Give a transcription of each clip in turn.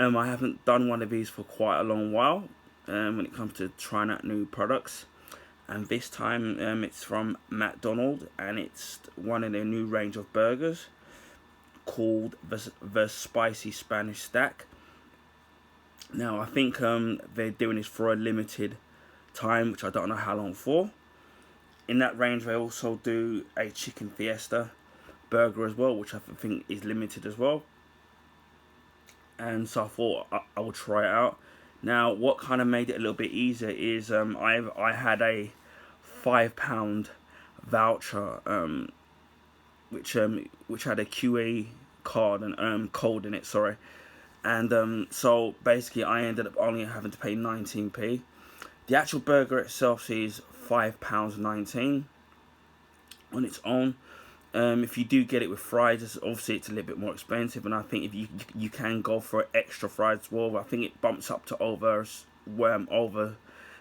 I haven't done one of these for quite a long while when it comes to trying out new products. And this time it's from McDonald's, and it's one of their new range of burgers called the Spicy Spanish Stack. Now I think they're doing this for a limited time, which I don't know how long for. In that range they also do a chicken fiesta burger as well, which I think is limited as well. And so I thought I would try it out. Now, what kind of made it a little bit easier is I had a £5 voucher, which had a QA card and code in it. Sorry, and so basically I ended up only having to pay 19p. The actual burger itself is £5.19 on its own. If you do get it with fries, obviously it's a little bit more expensive, and I think if you can go for extra fries as well. I think it bumps up to over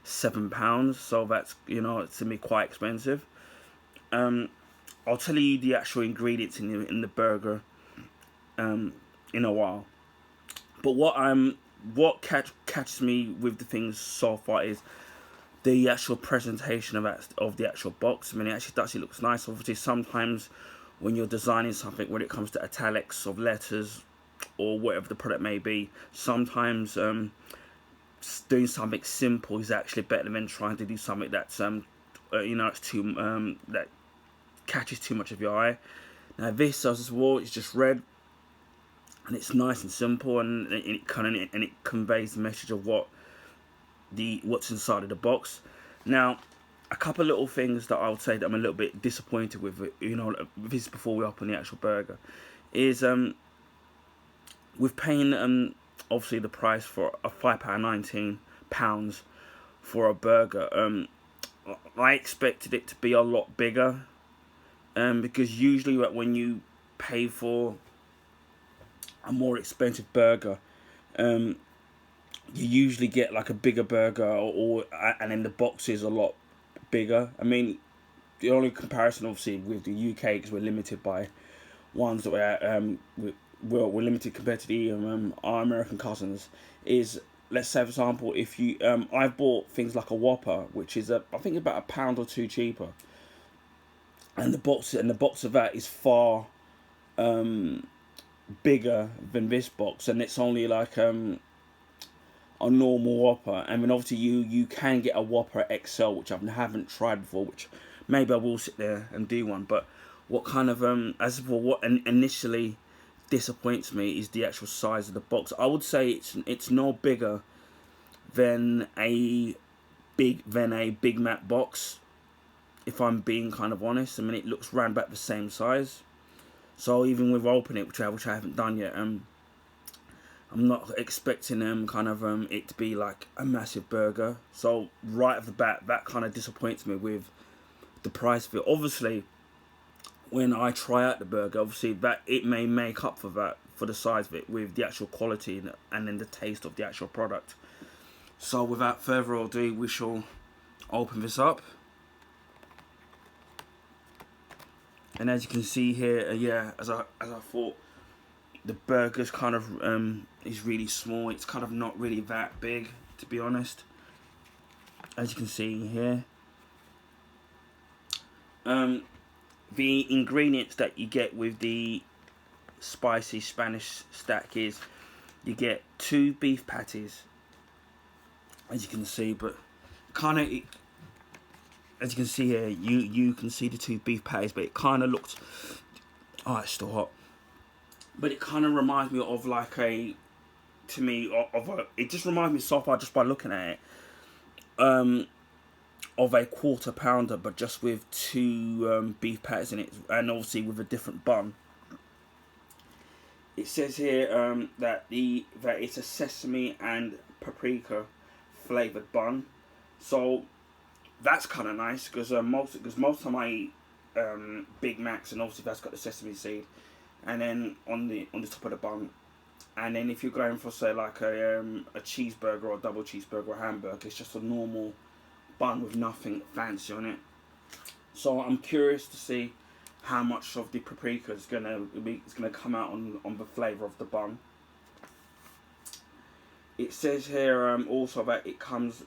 £7, so that's, it's gonna be quite expensive. I'll tell you the actual ingredients in the burger in a while. But what catches me with the things so far is the actual presentation of the actual box. I mean, it actually looks nice. Obviously, sometimes when you're designing something, when it comes to italics of letters or whatever the product may be, sometimes doing something simple is actually better than trying to do something that's it's too that catches too much of your eye. Now this as well, it's just red, and it's nice and simple, and it conveys the message of what's inside of the box. Now, a couple of little things that I would say that I'm a little bit disappointed with, this before we open the actual burger, is with paying obviously the price for a £5.19 for a burger. I expected it to be a lot bigger, because usually when you pay for a more expensive burger, you usually get like a bigger burger, and then the box is a lot bigger. I mean, the only comparison obviously with the UK, because we're limited by ones that we're limited compared to our American cousins, is, let's say for example, if you I've bought things like a Whopper, which is I think about £1 or £2 cheaper, and the box of that is far bigger than this box, and it's only like a normal Whopper. And then obviously you can get a Whopper XL, which I haven't tried before, which maybe I will sit there and do one. But what kind of what initially disappoints me is the actual size of the box. I would say it's no bigger than a Big Mac box, if I'm being kind of honest. I mean, it looks round about the same size. So even with opening it, which I haven't done yet, I'm not expecting it to be like a massive burger. So right off the bat, that kind of disappoints me with the price of it. Obviously, when I try out the burger, obviously that it may make up for that, for the size of it, with the actual quality and then the taste of the actual product. So without further ado, we shall open this up. And as you can see here, as I thought, the burger's kind of is really small. It's kind of not really that big, to be honest. As you can see here, the ingredients that you get with the spicy Spanish stack is you get 2 beef patties, as you can see, but as you can see here, you can see the 2 beef patties, but it kind of looks, it's still hot, but it kind of reminds me of like it just reminds me so far, just by looking at it, of a quarter pounder, but just with 2 beef patties in it, and obviously with a different bun. It says here that it's a sesame and paprika flavored bun, so that's kind of nice, because most of the time I eat Big Macs, and obviously that's got the sesame seed, and then on the top of the bun. And then if you're going for, say, like a cheeseburger or a double cheeseburger or a hamburger, it's just a normal bun with nothing fancy on it. So I'm curious to see how much of the paprika is gonna come out on the flavour of the bun. It says here also that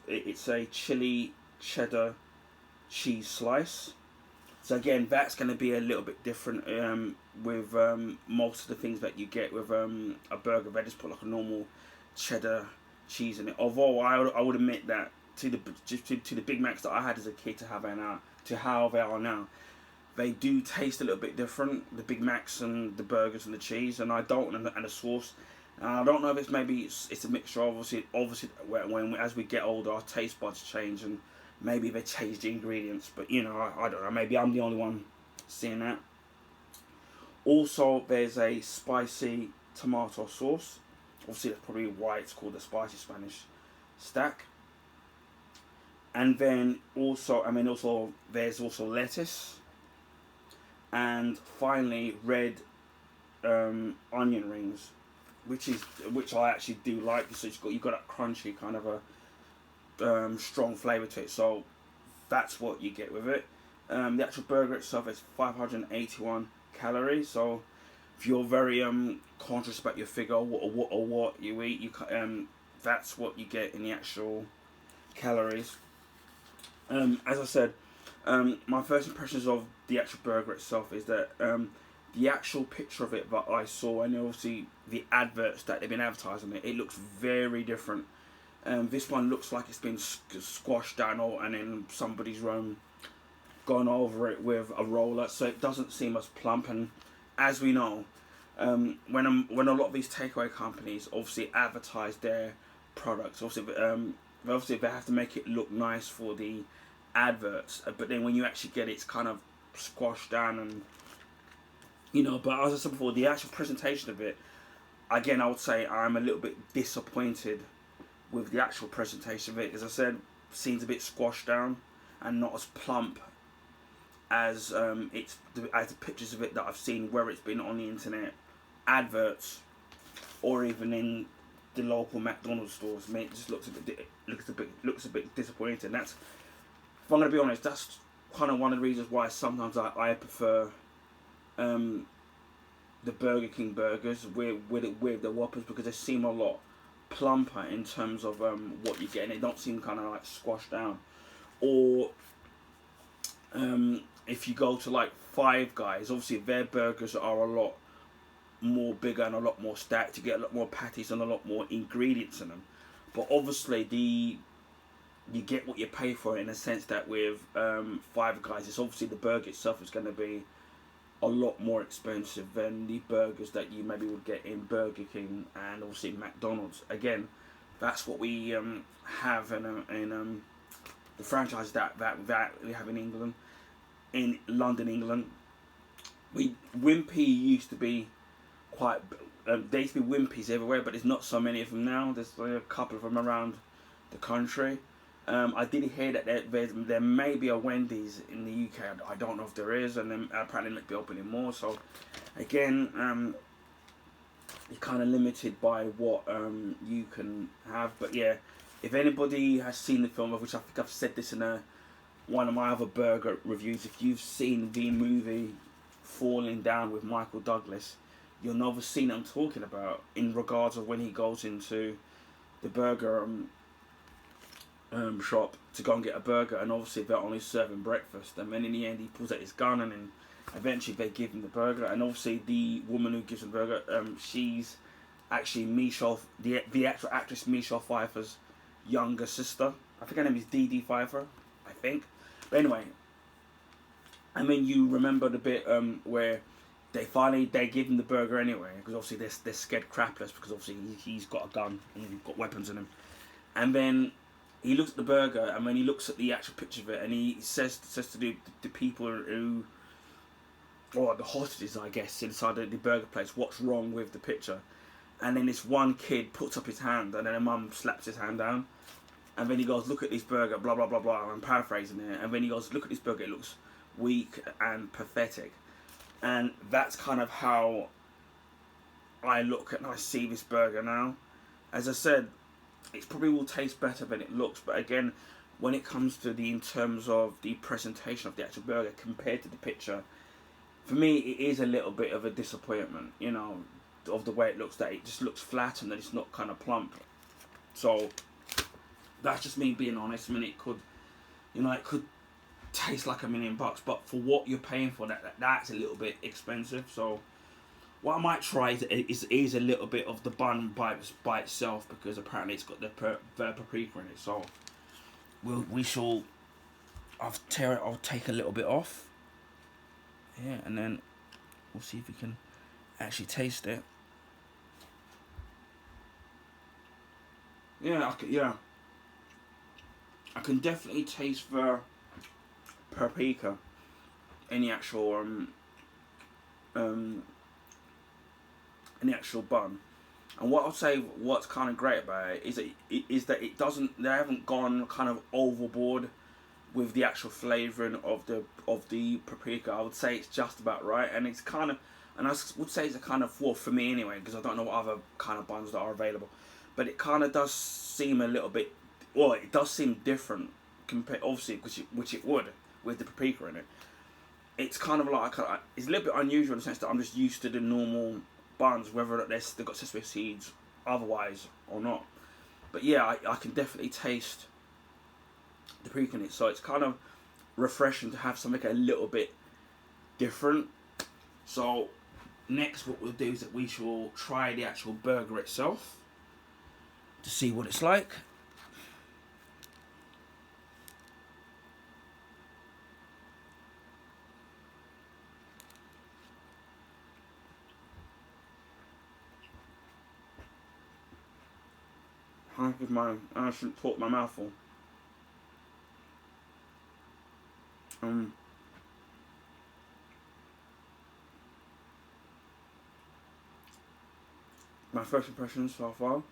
it's a chili cheddar cheese slice. So again, that's going to be a little bit different with most of the things that you get with a burger. They just put like a normal cheddar cheese in it. Although I would admit that to the Big Macs that I had as a kid to how they are now, they do taste a little bit different. The Big Macs and the burgers and the cheese, and the sauce. And I don't know if it's a mixture. Obviously, when as we get older, our taste buds change and maybe they change the ingredients, but you know, I don't know. Maybe I'm the only one seeing that. Also, there's a spicy tomato sauce. Obviously, that's probably why it's called the spicy Spanish stack. And then also, there's also lettuce. And finally, red onion rings, which I actually do like. So you've got that crunchy kind of a strong flavour to it, so that's what you get with it. The actual burger itself is 581 calories, so if you're very conscious about your figure or what you eat, that's what you get in the actual calories. As I said, my first impressions of the actual burger itself is that the actual picture of it that I saw, and obviously the adverts that they've been advertising it looks very different. This one looks like it's been squashed down, and then somebody's gone over it with a roller, so it doesn't seem as plump. And as we know, when a lot of these takeaway companies obviously advertise their products, obviously they have to make it look nice for the adverts, but then when you actually get it, it's kind of squashed down, and you know. But as I said before, the actual presentation of it, again, I would say I'm a little bit disappointed with the actual presentation of it. As I said, seems a bit squashed down and not as plump as the pictures of it that I've seen where it's been on the internet, adverts, or even in the local McDonald's stores. I mean, it just looks a bit disappointing. That's, if I'm gonna be honest, that's kind of one of the reasons why sometimes I prefer the Burger King burgers with the Whoppers, because they seem a lot plumper in terms of what you get, and they don't seem kind of like squashed down. Or if you go to like Five Guys, obviously their burgers are a lot more bigger and a lot more stacked. You get a lot more patties and a lot more ingredients in them. But obviously you get what you pay for, in a sense that with Five Guys, it's obviously the burger itself is going to be a lot more expensive than the burgers that you maybe would get in Burger King and obviously McDonald's. Again, that's what we have in the franchise that we have in England, in London, England. Wimpy used to be quite. There used to be Wimpies everywhere, but there's not so many of them now. There's a couple of them around the country. I did hear that there may be a Wendy's in the UK. I don't know if there is, and then apparently it might be opening more. So again, you're kind of limited by what you can have. But yeah, if anybody has seen the film, which I think I've said this in one of my other burger reviews, if you've seen the movie Falling Down with Michael Douglas, you'll know the scene I'm talking about in regards of when he goes into the burger shop to go and get a burger, and obviously they're only serving breakfast, and then in the end he pulls out his gun, and then eventually they give him the burger. And obviously the woman who gives him the burger, she's actually Michelle, the actual actress Michelle Pfeiffer's younger sister. I think her name is Dee Dee Pfeiffer, I think. But anyway, I mean, you remember the bit where they give him the burger anyway, because obviously they're scared crapless, because obviously he's got a gun and he's got weapons in him. And then he looks at the burger, and when he looks at the actual picture of it, and he says to the people who, or the hostages, I guess, inside the burger place, what's wrong with the picture. And then this one kid puts up his hand, and then a mum slaps his hand down. And then he goes, look at this burger, blah, blah, blah, blah. I'm paraphrasing it. And then he goes, look at this burger, it looks weak and pathetic. And that's kind of how I look at and I see this burger now. As I said, it probably will taste better than it looks. But again, when it comes to in terms of the presentation of the actual burger compared to the picture, for me, it is a little bit of a disappointment, you know, of the way it looks, that it just looks flat and that it's not kind of plump. So that's just me being honest. I mean, it could, it could taste like $1,000,000, but for what you're paying for, that's a little bit expensive. So what I might try is a little bit of the bun by itself, because apparently it's got the paprika in it. So we shall. I'll take a little bit off. Yeah, and then we'll see if we can actually taste it. Yeah, I can definitely taste the paprika in the actual in the actual bun. And what I'll say, what's kind of great about it is that it doesn't. They haven't gone kind of overboard with the actual flavouring of the paprika. I would say it's just about right, and it's kind of, and I would say it's a kind of, well, for me anyway, because I don't know what other kind of buns that are available, but it kind of does seem a little bit, well, it does seem different compared, obviously, which it would with the paprika in it. It's kind of like, it's a little bit unusual in the sense that I'm just used to the normal buns, whether they've got sesame seeds otherwise or not. But yeah, I can definitely taste the paprika in it, so it's kind of refreshing to have something a little bit different. So next, what we'll do is that we shall try the actual burger itself to see what it's like. I shouldn't talk my mouth full. My first impressions so far,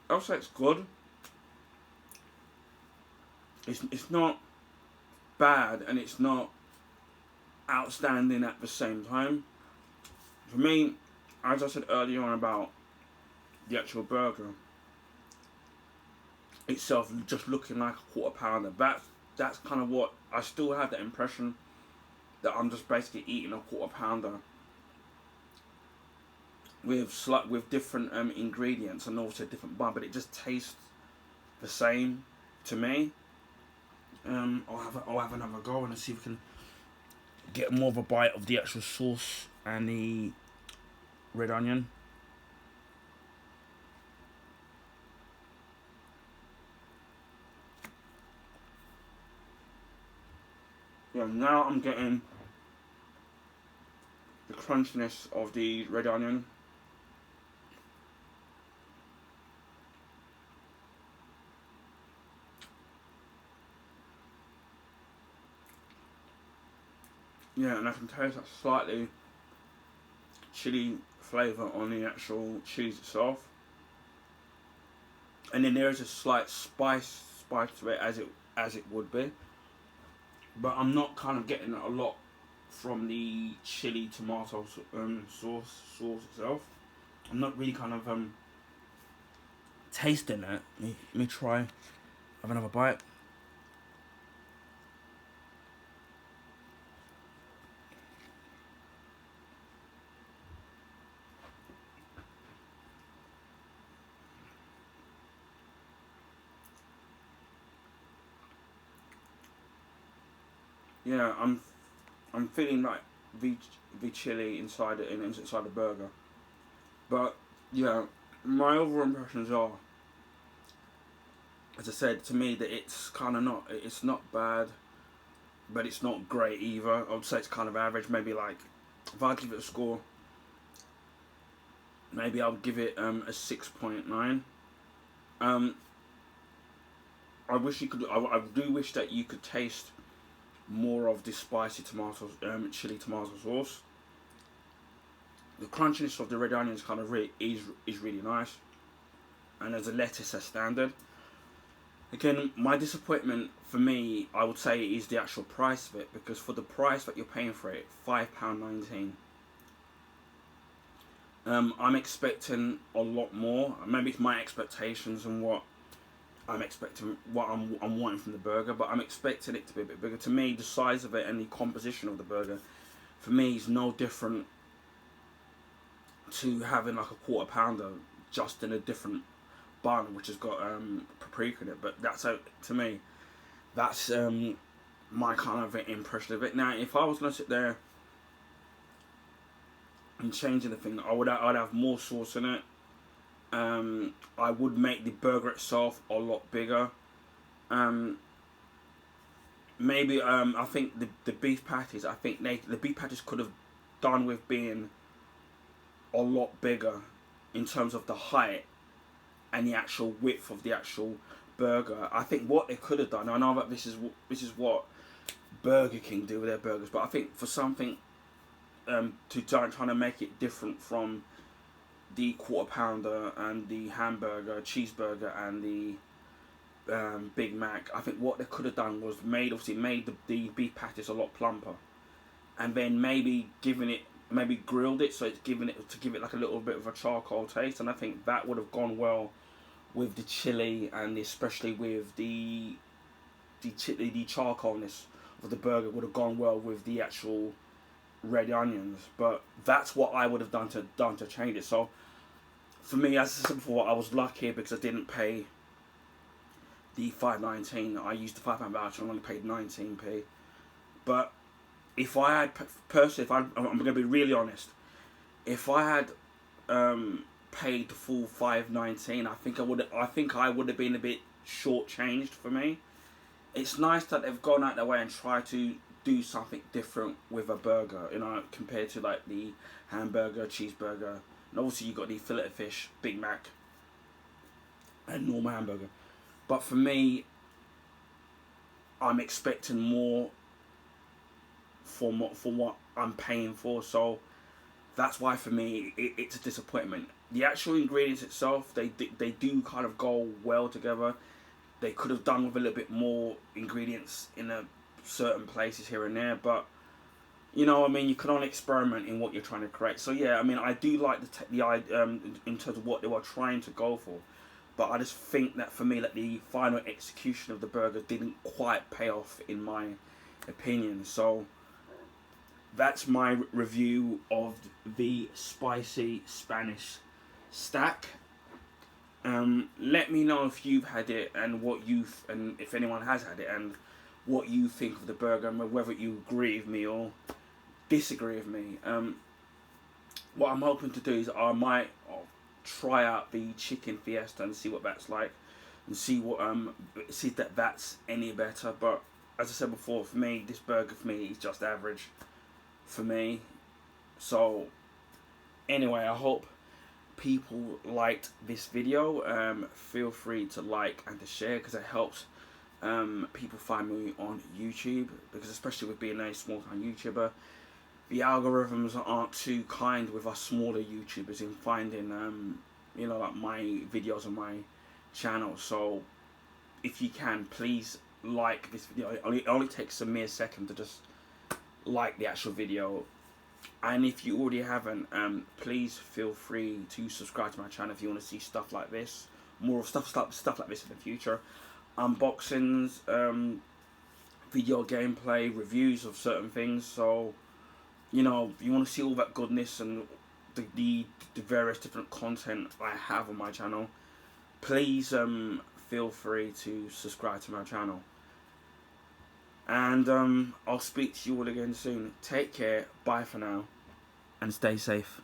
I'll say it's good. It's not bad, and it's not outstanding at the same time. For me, as I said earlier on about the actual burger itself just looking like a quarter pounder, that's kind of what I still have that impression that I'm just basically eating a quarter pounder with different ingredients and also different bun, but it just tastes the same to me. I'll have another go and see if we can get more of a bite of the actual sauce and the red onion. Yeah, now I'm getting the crunchiness of the red onion. Yeah, and I can taste that slightly chili flavour on the actual cheese itself. And then there is a slight spice to it, as it would be. But I'm not kind of getting a lot from the chili tomato sauce itself. I'm not really kind of tasting it. Let me try. Have another bite. Yeah, I'm feeling like the chili inside the burger, but yeah, my overall impressions are, as I said, to me that it's kind of it's not bad, but it's not great either. I would say it's kind of average. Maybe like, if I give it a score, maybe I'll give it a 6.9. I wish you could. I do wish that you could taste more of this spicy chili tomato sauce. The crunchiness of the red onions kind of is really nice, and there's a lettuce as standard. Again, my disappointment for me, I would say, is the actual price of it, because for the price that you're paying for it, £5.19. I'm expecting a lot more. Maybe it's my expectations and what I'm expecting, what I'm wanting from the burger, but I'm expecting it to be a bit bigger. To me, the size of it and the composition of the burger, for me, is no different to having like a quarter pounder, just in a different bun which has got paprika in it. But that's to me, that's my kind of impression of it. Now, if I was gonna sit there and change anything, I'd have more sauce in it. I would make the burger itself a lot bigger. Maybe I think the beef patties. I think the beef patties could have done with being a lot bigger in terms of the height and the actual width of the actual burger. I think what they could have done. I know that this is what Burger King do with their burgers, but I think for something trying to make it different from the quarter pounder and the hamburger, cheeseburger, and the Big Mac. I think what they could have done was made the beef patties a lot plumper, and then maybe grilled it, so it's give it like a little bit of a charcoal taste, and I think that would have gone well with the chili, and especially with the charcoalness of the burger would have gone well with the actual red onions. But that's what I would have done to change it. So for me, as I said before, I was lucky because I didn't pay the $5.19. I used the £5 voucher and only paid 19p. But if I had personally, I'm going to be really honest, if I had paid the full $5.19, I think I would have been a bit shortchanged for me. It's nice that they've gone out their way and tried to do something different with a burger, compared to like the hamburger, cheeseburger, and obviously you got the fillet of fish, Big Mac, and normal hamburger. But for me, I'm expecting more for what I'm paying for, so that's why for me it's a disappointment. The actual ingredients itself, they do kind of go well together. They could have done with a little bit more ingredients in certain places here and there, but you can only experiment in what you're trying to create. So yeah, I do like the in terms of what they were trying to go for, but I just think that for me, the final execution of the burger didn't quite pay off in my opinion. So that's my review of the spicy Spanish stack. Let me know if you've had it and if anyone has had it and what you think of the burger, and whether you agree with me or disagree with me. What I'm hoping to do is I'll try out the chicken fiesta and see what that's like, and see if that's any better. But as I said before, for me, this burger is just average for me. So anyway, I hope people liked this video. Feel free to like and to share, because it helps people find me on YouTube, because especially with being a small time YouTuber, the algorithms aren't too kind with us smaller YouTubers in finding like my videos on my channel. So if you can, please like this video. It only takes a mere second to just like the actual video. And if you already haven't, please feel free to subscribe to my channel if you want to see stuff like this, more stuff like this in the future, unboxings, video gameplay, reviews of certain things. So if you want to see all that goodness and the various different content I have on my channel, please feel free to subscribe to my channel. And I'll speak to you all again soon. Take care, bye for now, and stay safe.